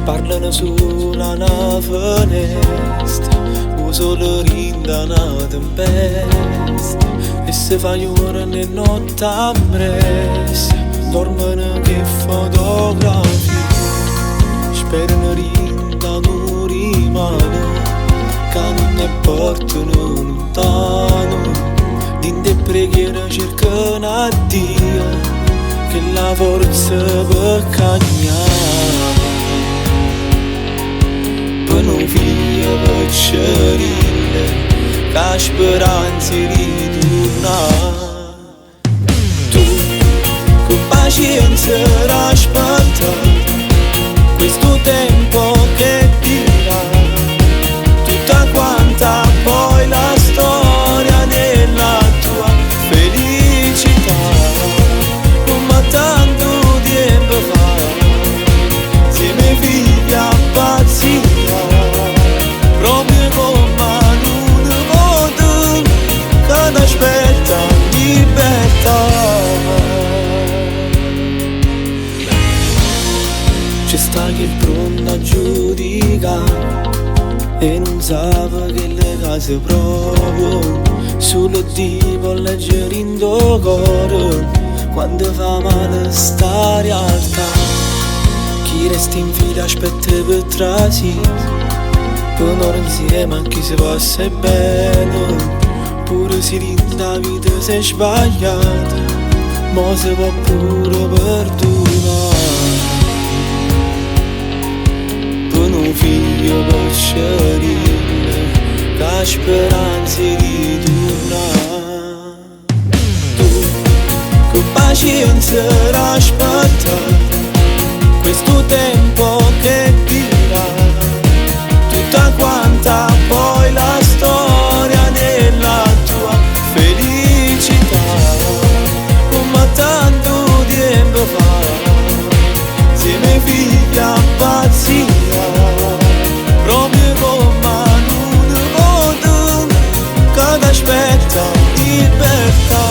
parlano sulla una finestra, o solo rinda una tempesta, e se fa ora e notte ambressa, dormono che fotografie, sperano rinda non rimane, che non ne portano lontano. Dinte preghiera cercano a Dio che la forza per cagnare, per non figlio per cerille, che la speranza ritorna. Tu con pazienza aspetti questo tempo che dirà tutta quanta poi la storia della tua felicità. Come tanto tempo fa, se mi figli a pazzia, proprio come non voto che ti aspetta libertà. C'è sta che è pronto a giudicare e non sa che le case proprio solo Dio può leggere in tuo cuore quando fa male sta realtà. Chi resta in fila aspetta per trasi, per noi insieme anche se passa bene, pure se la vita si è sbagliata, ma si può pure perdonare. Un figlio per scerire, che la speranza ritorna. Tu con pazienza aspetti questo tempo che dirà tutta quanta poi la storia della tua felicità. Come tanto tempo fa, se mi figlia pazzia, proprio come non voto che ti aspetta libertà.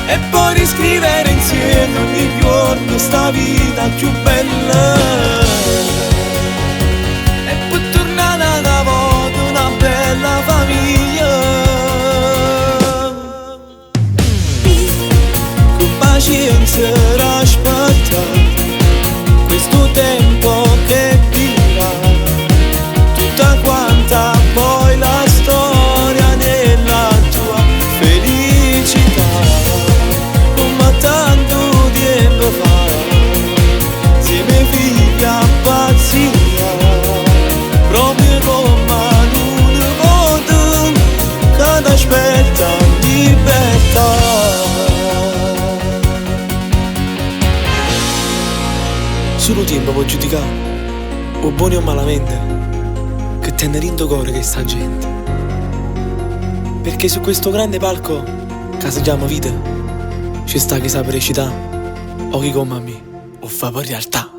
E poi riscrivere insieme ogni giorno sta vita più bella, e poi tornare da volta una bella famiglia. Con pazienza aspetti questo tempo che dirà tutta quanta poi la storia della tua felicità. Come tanto tempo fa, se mi figlia pazzia, proprio come non voto che ti aspetta libertà. Solo tempo può giudicare, o buoni o malamente, che tenne rindo cuore che sta gente. Perché su questo grande palco, che si chiama vita, ci sta chi sa recitare, o chi come a me, o fa per realtà.